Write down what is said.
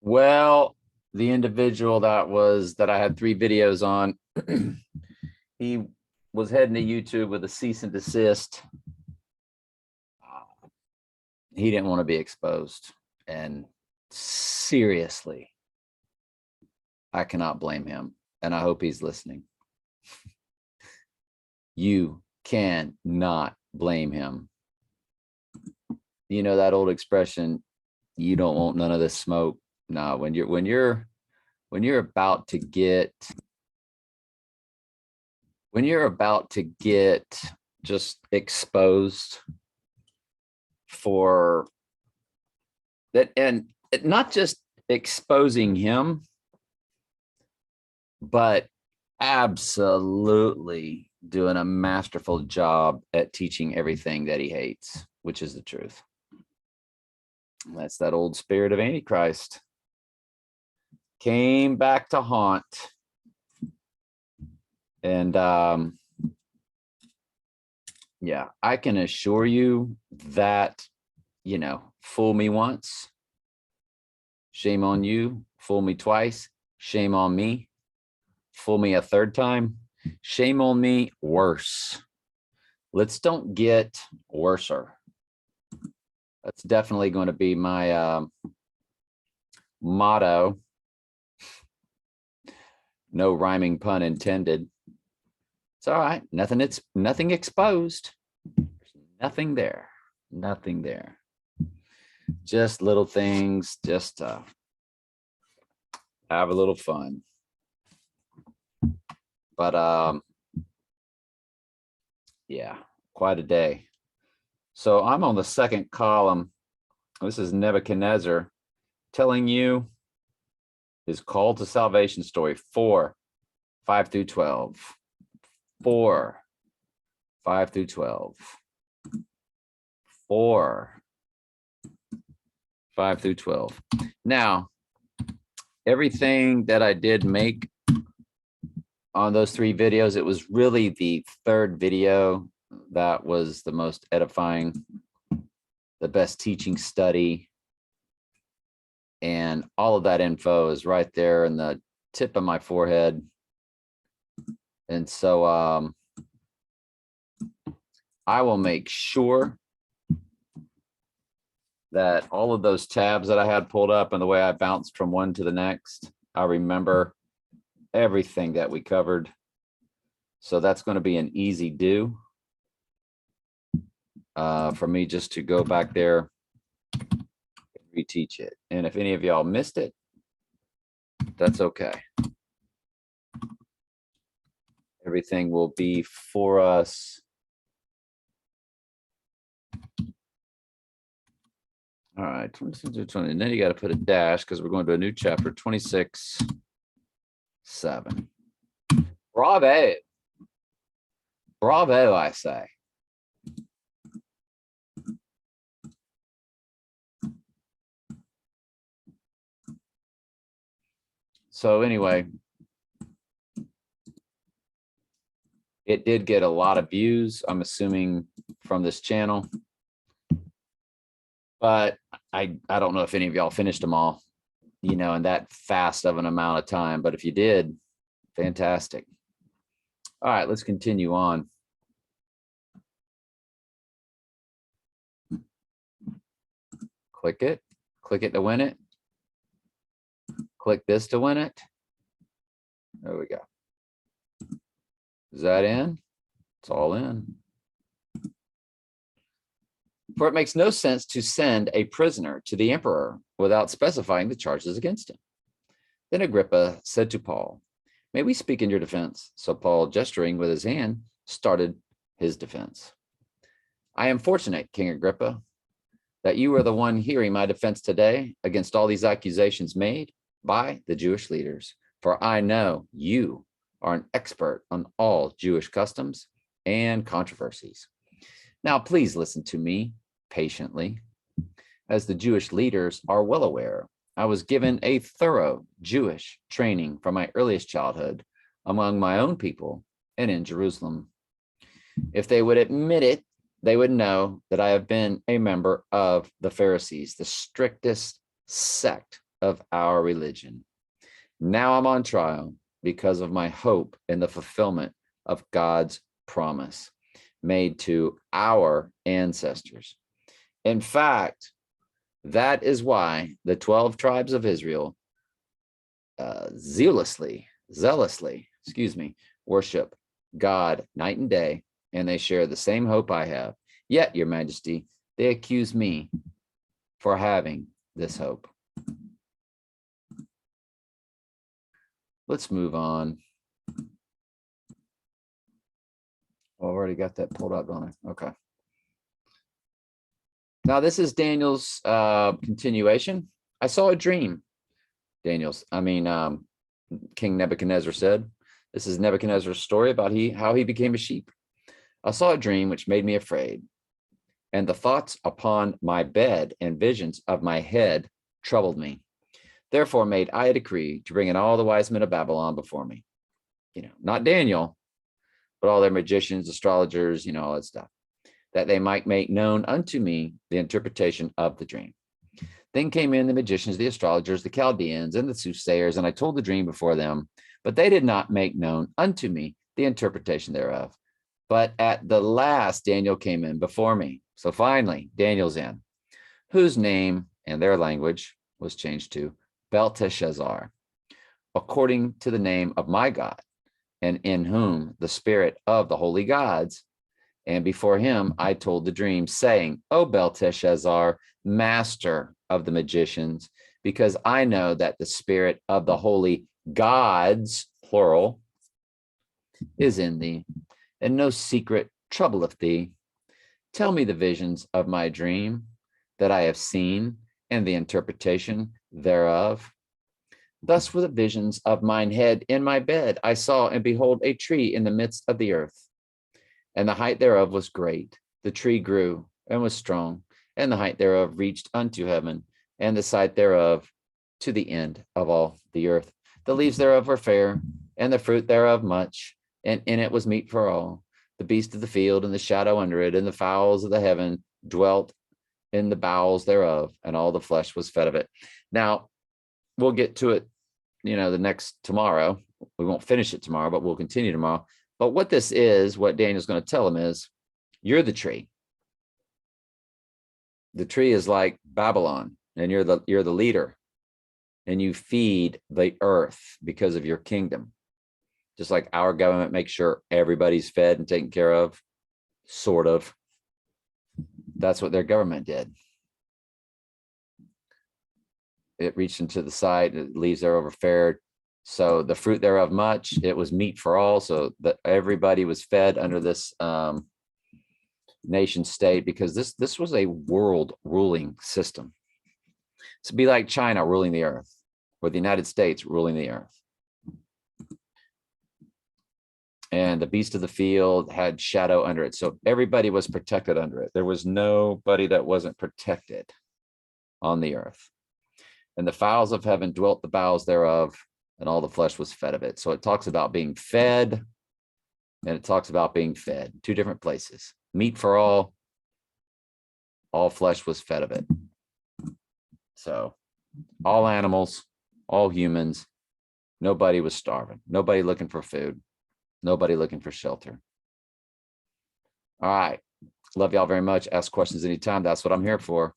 Well, the individual that I had 3 videos on, he was heading to YouTube with a cease and desist. He didn't want to be exposed. And seriously, I cannot blame him. And I hope he's listening. You cannot blame him. You know that old expression, you don't want none of this smoke. No, when you're about to get just exposed for that, and not just exposing him, but absolutely doing a masterful job at teaching everything that he hates, which is the truth. That's that old spirit of Antichrist. Came back to haunt. And yeah, I can assure you that, fool me once, shame on you. Fool me twice, shame on me. Fool me a third time, shame on me. Worse. Let's don't get worser. That's definitely going to be my motto. No rhyming pun intended. It's all right. Nothing exposed. Nothing there. Nothing there. Just little things, just have a little fun. But yeah, quite a day. So I'm on the second column. This is Nebuchadnezzar telling you his call to salvation story, 4, 5 through 12. 4, 5 through 12. 4, 5 through 12. Now, everything that I did make on those 3 videos, it was really the third video that was the most edifying, the best teaching study. And all of that info is right there in the tip of my forehead. And so I will make sure that all of those tabs that I had pulled up and the way I bounced from one to the next, I remember everything that we covered. So that's going to be an easy do for me just to go back there and reteach it. And if any of y'all missed it, that's okay. Everything will be for us. All right, 26 to 20. And then you got to put a dash because we're going to a new chapter, 26:7. Bravo. Bravo, I say. So anyway, it did get a lot of views, I'm assuming, from this channel. But I don't know if any of y'all finished them all, in that fast of an amount of time. But if you did, fantastic. All right, let's continue on. Click it to win it. Click this to win it. There we go. Is that in? It's all in. For it makes no sense to send a prisoner to the emperor without specifying the charges against him. Then Agrippa said to Paul, "May we speak in your defense?" So Paul, gesturing with his hand, started his defense. "I am fortunate, King Agrippa, that you are the one hearing my defense today against all these accusations made by the Jewish leaders, for I know you are an expert on all Jewish customs and controversies. Now, please listen to me patiently. As the Jewish leaders are well aware, I was given a thorough Jewish training from my earliest childhood among my own people and in Jerusalem. If they would admit it, they would know that I have been a member of the Pharisees, the strictest sect of our religion. Now I'm on trial because of my hope in the fulfillment of God's promise made to our ancestors. In fact, that is why the 12 tribes of Israel zealously, worship God night and day, and they share the same hope I have. Yet, Your Majesty, they accuse me for having this hope. Let's move on. Oh, I've already got that pulled up, don't I? Okay. Now, this is Daniel's continuation. I saw a dream. King Nebuchadnezzar said. This is Nebuchadnezzar's story about how he became a sheep. I saw a dream which made me afraid, and the thoughts upon my bed and visions of my head troubled me. Therefore made I a decree to bring in all the wise men of Babylon before me. Not Daniel, but all their magicians, astrologers, all that stuff, that they might make known unto me the interpretation of the dream. Then came in the magicians, the astrologers, the Chaldeans, and the soothsayers, and I told the dream before them, but they did not make known unto me the interpretation thereof. But at the last, Daniel came in before me. So finally, Daniel's in, whose name and their language was changed to Belteshazzar, according to the name of my God, and in whom the spirit of the holy gods. And before him, I told the dream, saying, O Belteshazzar, master of the magicians, because I know that the spirit of the holy gods, plural, is in thee, and no secret troubleth thee. Tell me the visions of my dream that I have seen, and the interpretation thereof. Thus were the visions of mine head in my bed. I saw, and behold, a tree in the midst of the earth, and the height thereof was great. The tree grew and was strong, and the height thereof reached unto heaven, and the side thereof to the end of all the earth. The leaves thereof were fair, and the fruit thereof much, and in it was meat for all. The beast of the field and the shadow under it, and the fowls of the heaven dwelt in the bowels thereof, and all the flesh was fed of it. Now, we'll get to it, the next tomorrow. We won't finish it tomorrow, but we'll continue tomorrow. But what this is, what Daniel's going to tell him is, you're the tree. The tree is like Babylon, and you're the leader, and you feed the earth because of your kingdom. Just like our government makes sure everybody's fed and taken care of, sort of. That's what their government did. It reached into the side, it leaves thereof fair. So the fruit thereof much, it was meat for all, so that everybody was fed under this nation state, because this was a world ruling system. To be like China ruling the earth, or the United States ruling the earth. And the beast of the field had shadow under it. So everybody was protected under it. There was nobody that wasn't protected on the earth. And the fowls of heaven dwelt the bowels thereof, and all the flesh was fed of it. So it talks about being fed, and it talks about being fed. Two different places. Meat for all flesh was fed of it. So all animals, all humans, nobody was starving, nobody looking for food, nobody looking for shelter. All right. Love y'all very much. Ask questions anytime. That's what I'm here for.